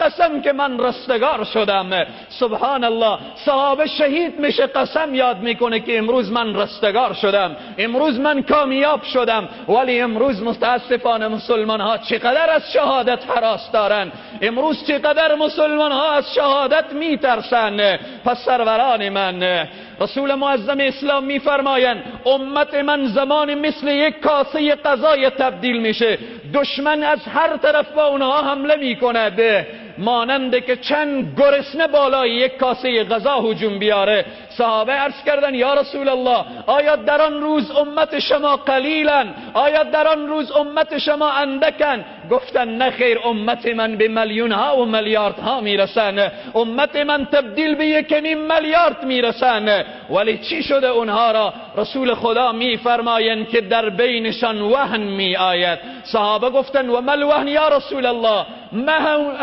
قسم که من رستگار شدم. سبحان الله، صحابه شهید میشه قسم یاد میکنه که امروز من رستگار شدم، امروز من کامیاب شدم. ولی امروز متاسفانه مسلمان ها چقدر از شهادت هراس دارن، امروز چقدر مسلمان ها از شهادت میترسن. پس سروران من، رسول معظم اسلام میفرمایند امت من زمان مثل یک کاسه غذای تبدیل میشه. دشمن از هر طرف با اونها حمله میکند، مانند که چند گرسنه بالای یک کاسه غذا هجوم بیاره. صحابه عرض کردن یا رسول الله، آیا در آن روز امت شما قلیلن؟ آیا در آن روز امت شما اندکن؟ گفتن نه خیر، امت من به میلیون ها و میلیارد ها میرسن، امت من تبدیل به 1.5 میلیارد میرسن. ولی چی شده اونها را؟ رسول خدا میفرمایند که در بینشان وهن می آید. صحابه گفتن و مل وهن یا رسول الله،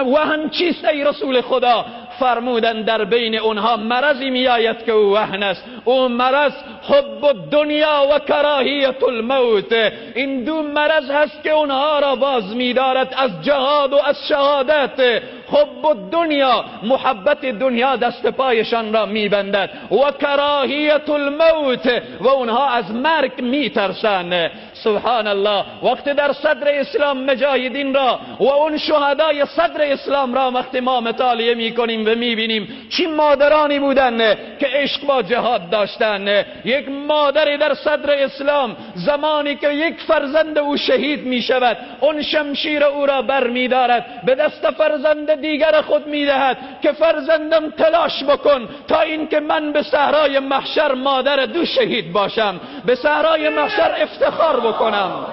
وهن چیست ای رسول خدا؟ فرمودن در بین اونها مرضی می آید که او وهن است. او مرض حب الدنیا و کراهیت الموت. این دو مرض هست که اونها را باز می دارد از جهاد و از شهادت. حب الدنیا، محبت دنیا دست پایشان را می بندد، و کراهیت الموت، و اونها از مرگ می ترسند. سبحان الله، وقتی در صدر اسلام مجاهدین را و اون شهدای صدر اسلام را وقتی ما مطالعه می کنیم و می بینیم چی مادرانی بودن که عشق با جهاد داشتن. یک مادری در صدر اسلام زمانی که یک فرزند او شهید می شود، اون شمشیر او را بر می دارد، به دست فرزند دیگر خود می دهد که فرزندم تلاش بکن تا اینکه من به صحرای محشر مادر دو شهید باشم، به صحرای محشر افتخار بکنم.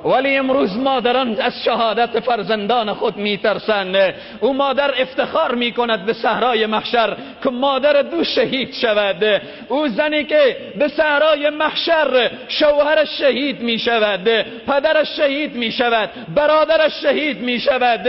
ولی امروز مادران از شهادت فرزندان خود میترسند. او مادر افتخار میکند به صحرای محشر که مادر دو شهید شود. او زنی که به صحرای محشر شوهرش شهید میشود، پدرش شهید میشود، برادرش شهید میشود.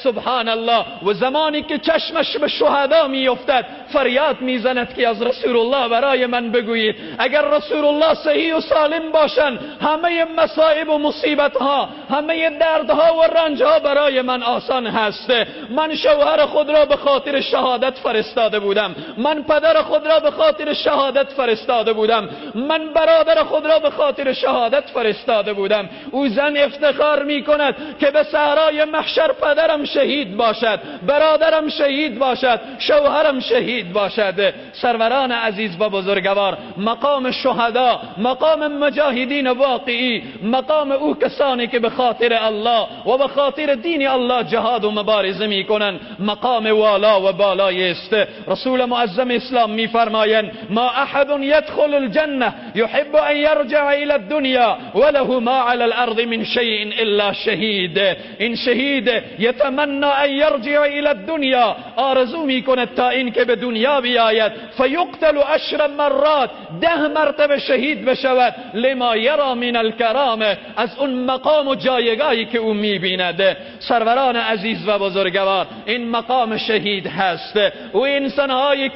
سبحان الله، و زمانی که چشمش به شهدا میافتد فریاد میزند که از رسول الله برای من بگویید اگر رسول الله صحیح و سالم باشند همه مصائب و مصیبت ها، همه دردها و رنج ها برای من آسان هست. من شوهر خود را به خاطر شهادت فرستاده بودم، من پدر خود را به خاطر شهادت فرستاده بودم، من برادر خود را به خاطر شهادت فرستاده بودم. او زن افتخار می کند که به صحرای محشر پدرم شهید باشد، برادرم شهید باشد، شوهرم شهید باشد. سروران عزیز و بزرگوار، مقام شهدا، مقام مجاهدین واقعی، مقام او کسانی که به خاطر الله و به خاطر دین الله جهاد و مبارزه می کنند، مقام والا و بالایی است. رسول معظم اسلام می فرمایند ما احد يدخل الجنه يحب ان يرجع الى الدنيا وله ما على الارض من شيء الا شهید. این شهید یتمنى ان يرجع الى الدنيا، آرزو می کند تا این که به دنیا بیاید، فیقتل 10 مرات، 10 مرتبه شهید بشود، لما یرا من الکرامه، از اون مقام و جایگاهی که او میبیند. سروران عزیز و بزرگوار، این مقام شهید هست. او انسانهایی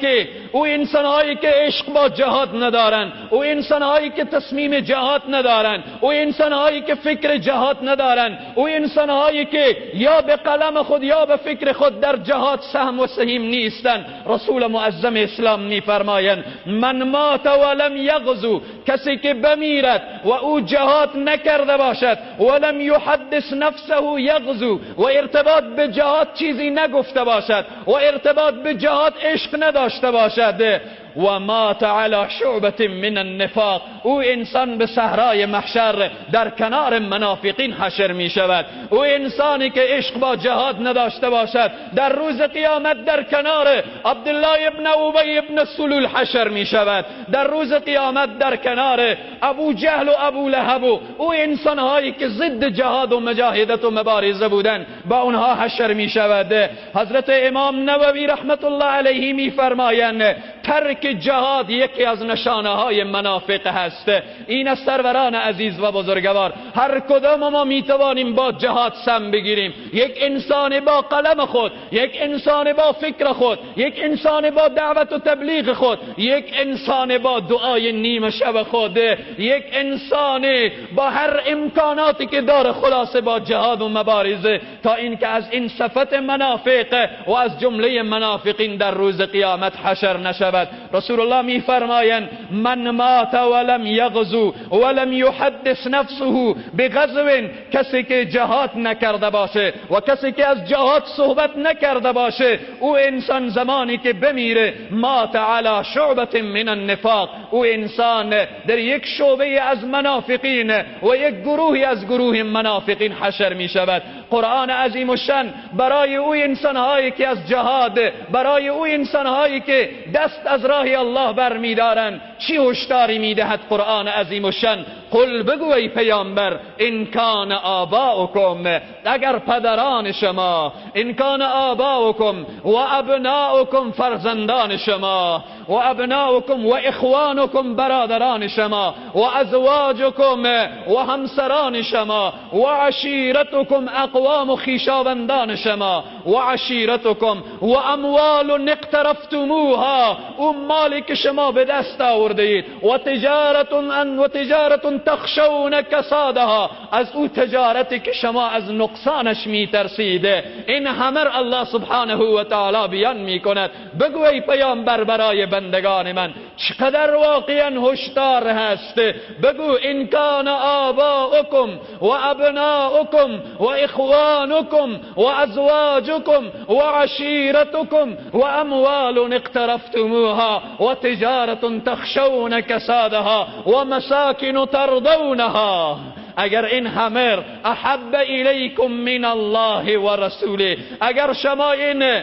که عشق با جهاد ندارن، او انسانهایی که تصمیم جهاد ندارن، او انسانهایی که فکر جهاد ندارن، او انسانهایی که یا به قلم خود یا به فکر خود در جهاد سهم و سهیم نیستن. رسول معظم اسلام میفرمایند من مات ولم یغزو، کسی که بمیرد و او جهاد نکرده باشد، ولم یحدث نفسه یغزو، و ارتباط به جهاد چیزی نگفته باشد و ارتباط به جهاد عشق نداشته باشد، و مات علی شعبة من النفاق، او انسان به صحرای محشر در کنار منافقین حشر می شود. او انسانی که عشق با جهاد نداشته باشد در روز قیامت در کنار عبدالله ابن ابی ابن سلول حشر می شود، در روز قیامت در کنار ابو جهل و ابو لهب و او انسانهایی که ضد جهاد و مجاهدت و مبارزه بودن با اونها حشر می شود. حضرت امام نووی رحمت الله علیه می فرمایند ترک جهاد یکی از نشانه های منافق هست. این است سروران عزیز و بزرگوار، هر کدام ما میتوانیم با جهاد سم بگیریم. یک انسان با قلم خود، یک انسان با فکر خود، یک انسان با دعوت و تبلیغ خود، یک انسان با دعای نیمه شب خود، یک انسان با هر امکاناتی که داره، خلاصه با جهاد و مبارزه، تا اینکه از این صفت منافق و از جمله منافقین در روز قیامت حشر نشود. رسول الله میفرمایند من مات ولم یغزو ولم یحدث نفسه بغزو، کسی که جهاد نکرده باشه و کسی که از جهاد صحبت نکرده باشه، او انسان زمانی که بمیره مات علی شعبة من النفاق، او انسان در یک شعبه از منافقین و یک گروهی از گروه منافقین حشر می شود. قرآن عظیم الشان برای او انسانهایی که از جهاد، برای او انسانهایی که دست از راه الله برمیدارند چی هشداری میدهد؟ قرآن عظیم الشان قل بگو ای پیامبر ان کان آباؤکم، اگر پدران شما، ان کان آباؤکم و ابناؤکم فرزندان شما، و ابناؤکم و اخوانکم برادران شما، و ازواجکم و همسران شما، و عشیرتکم اقوام خیشاوندان شما، و عشیرتکم و اموال اقترفتموها، اون مالی که شما به دست آورده اید، و تجارت تخشون کسادها، از او تجارتی که شما از نقصانش میترسید. این همه الله سبحانه و تعالی بیان میکند. بگو ای پیامبر برای بندگان من چقدر واقعا هشدار هست. بگو ان کان آباؤکم و ابناؤکم و اخوانکم و ازواجکم و عشیرتکم و اموال اقترفتموها و تجارت تخشون کسادها و مساکن ترضونها، اگر این همه احب الیکم من الله و رسوله، اگر شما این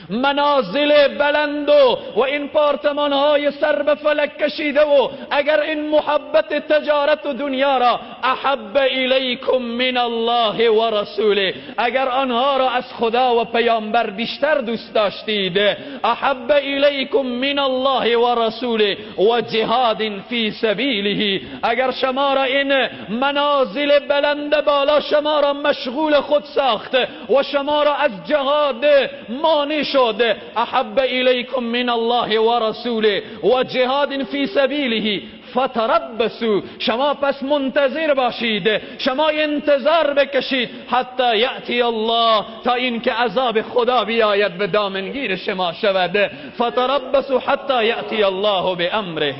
منازل بلند و این پارتمان های سر به فلک کشیده و اگر این محبت تجارت و دنیا را احب الیکم من الله و رسوله، اگر آنها را از خدا و پیامبر بیشتر دوست داشتید، احب الیکم من الله و رسوله و جهاد فی سبیله، اگر شما را این منازل بلند بالا شما را مشغول خود ساخت و شما را از جهاد مانع شد، احب الیکم من الله و رسوله و جهاد فی سبیله فتربصوا، شما پس منتظر باشید، شما انتظار بکشید حتی یأتی الله، تا اینکه عذاب خدا بیاید به دامنگیر شما شود. فتربصوا حتی یأتی الله بامره.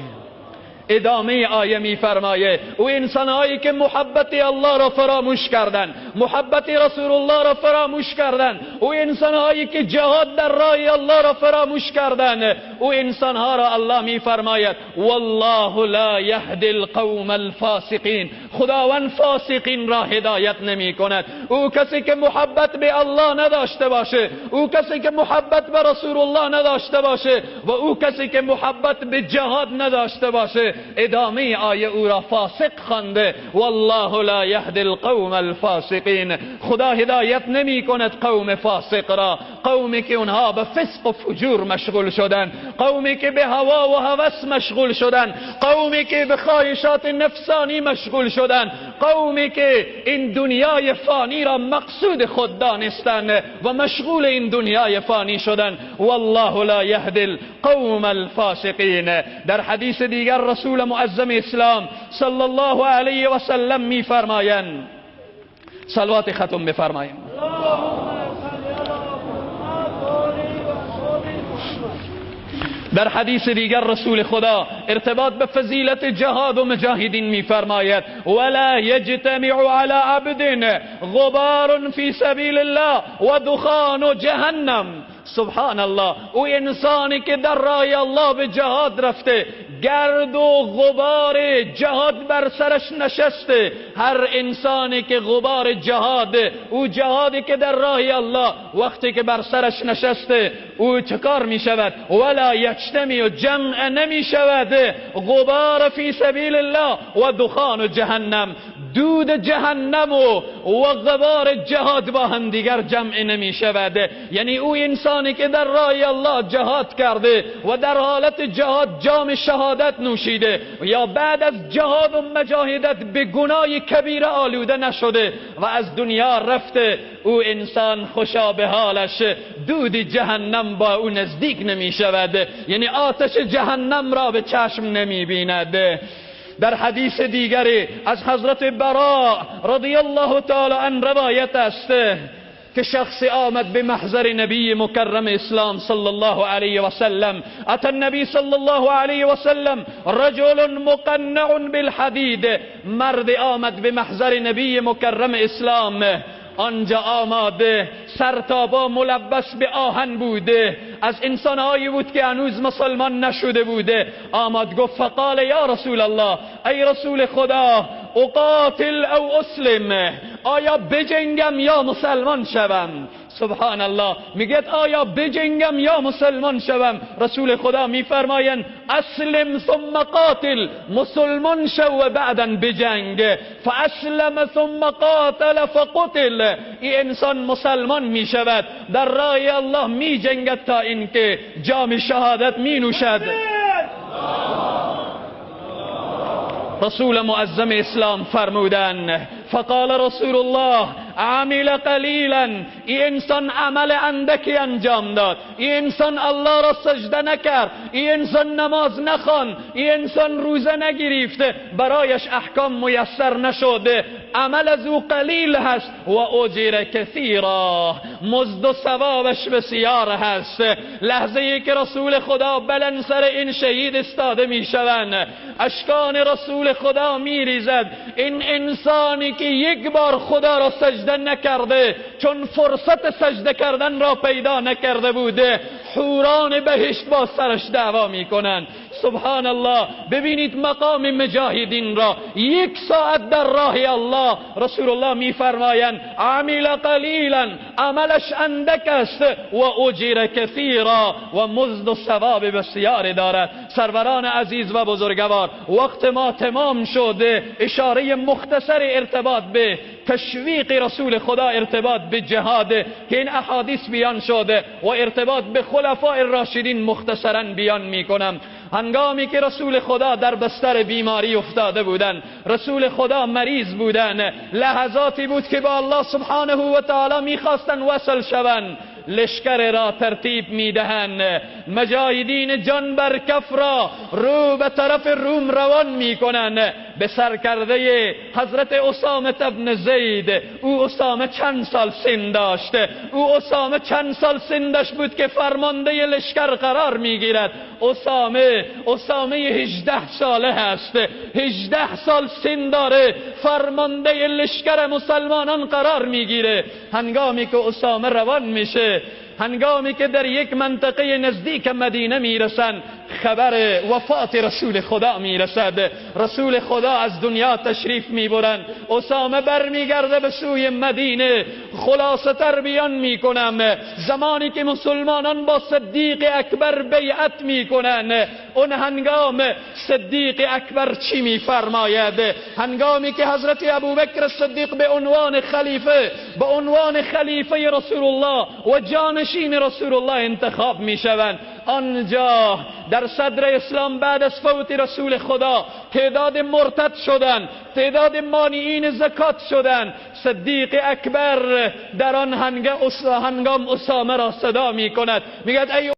ادامه آیه می فرمایه او انسانهایی که محبت الله را فراموش کردن، محبت رسول الله را فراموش کردن، او انسانهایی که جهاد در راه الله را فراموش کردن، او انسانها را الله می فرماید والله لا یهدی القوم الفاسقین، خداوند فاسقین را هدایت نمی کند. او کسی که محبت به الله نداشته باشه، او کسی که محبت به رسول الله نداشته باشه و او کسی که محبت به جهاد نداشته باشه، ادامه آیه او را فاسق خوانده والله لا یهدی القوم الفاسقین، خدا هدایت نمی کند قوم فاسق را، قومی که اونها به فسق و فجور مشغول شدن، قومی که به هوا و هوس مشغول شدن، قومی که به خواهشات نفسانی مشغول شدن، قومی که این دنیای فانی را مقصود خود دانستند و مشغول این دنیای فانی شدن. والله لا یهدی القوم الفاسقین. در حدیث دیگر رسول معظم اسلام صلی الله علیه و سلم می فرمایند، صلوات ختم بفرمایید، در حدیث دیگر رسول خدا ارتباط به فضیلت جهاد و مجاهدین می فرماید ولا یجتمع علی عبد غبار فی سبیل الله و دخان جهنم. سبحان الله، او انسانی که در راه الله به جهاد رفته، گرد و غبار جهاد بر سرش نشسته. هر انسانی که غبار جهاد، او جهادی که در راه الله وقتی که بر سرش نشسته، او چه کار می شود؟ ولا یجتمع، جمع نمی شود، غبار فی سبیل الله و دخان جهنم، دود جهنم و غبار جهاد با هم دیگر جمع نمی شود. یعنی او انسانی که در راه الله جهاد کرده و در حالت جهاد جام شهادت نوشیده یا بعد از جهاد و مجاهدت به گناه کبیره آلوده نشده و از دنیا رفته، او انسان خوشا به حالش، دود جهنم با او نزدیک نمی شود، یعنی آتش جهنم را به چشم نمی بیند. در حدیث دیگری از حضرت براء رضی الله تعالی عنه روایت است که شخصی آمد به محضر نبی مکرم اسلام صلی الله علیه و سلم. اتى النبی صلی الله علیه و سلم رجل مقنع بالحدید، مرد آمد به محضر نبی مکرم اسلام، آنجا آماده سرتابا ملبس به آهن بوده، از انسانهایی بود که هنوز مسلمان نشده بوده. آمد گفت فقال یا رسول الله، ای رسول خدا، اقاتل او اسلم، آیا بجنگم یا مسلمان شوم؟ سبحان الله، میگه آیا بجنگم یا مسلمان شوم؟ رسول خدا میفرمایند اسلم ثم قاتل، مسلمان شو و بعدا بجنگ. فاسلم ثم قاتل فقتل، این انسان مسلمان میشود، در راه الله میجنگد تا اینکه جام شهادت می نوشد. رسول معظم اسلام فرمودن فقال رسول الله عمل قلیلا، این انسان عمل اندکی انجام داد، این انسان الله را سجده نکرد، این انسان نماز نخوان، این انسان روزه نگرفته، برایش احکام میسر نشده، عمل از او قلیل هست و اجر کثیرا، مزد و ثوابش بسیار هست. لحظه ای که رسول خدا بلند سر این شهید استاده می شوند، اشکان رسول خدا می ریزد. این انسانی که یک بار خدا را سجده نکرده، چون فرصت سجده کردن را پیدا نکرده بوده، حوران بهشت با سرش دعوا می کنند. سبحان الله، ببینید مقام مجاهدین را، یک ساعت در راه الله رسول الله می فرمایند عمل قلیلا، عملش اندک است، و اجر کثیرا، و مزد و ثواب بسیار دارد. سروران عزیز و بزرگوار، وقت ما تمام شده. اشاره مختصر ارتباط به تشویق رسول خدا، ارتباط به جهاد که این احادیث بیان شده، و ارتباط به خلفاء الراشدین مختصرا بیان می کنم. هنگامی که رسول خدا در بستر بیماری افتاده بودن، رسول خدا مریض بودن، لحظاتی بود که با الله سبحانه و تعالی میخواستن وصل شوند، لشکر را ترتیب میدهند، مجاهدین جان بر کف را رو به طرف روم روان میکنند، به سرکرده حضرت اسامه بن زید. او اسامه چند سال سن داشت، او اسامه چند سال سن داشت بود که فرمانده لشکر قرار میگیرد. اسامه 18 ساله هست، 18 سال سن داره، فرمانده لشکر مسلمانان قرار میگیره. هنگامی که اسامه روان میشه، هنگامی که در یک منطقه نزدیک مدینه میرسن، خبر وفات رسول خدا میرسد. رسول خدا از دنیا تشریف میبرن. اسامه برمیگرده به سوی مدینه. خلاصه تر بیان میکنم، زمانی که مسلمانان با صدیق اکبر بیعت میکنن، اون هنگام صدیق اکبر چی میفرماید؟ هنگامی که حضرت ابوبکر صدیق به عنوان خلیفه رسول الله و جانشین رسول الله انتخاب میشوند، آنجا در صدر اسلام بعد از فوت رسول خدا تعداد مرتد شدن، تعداد مانعین زکات شدن. صدیق اکبر در آن هنگام اسامه را صدا می کند، میگه ای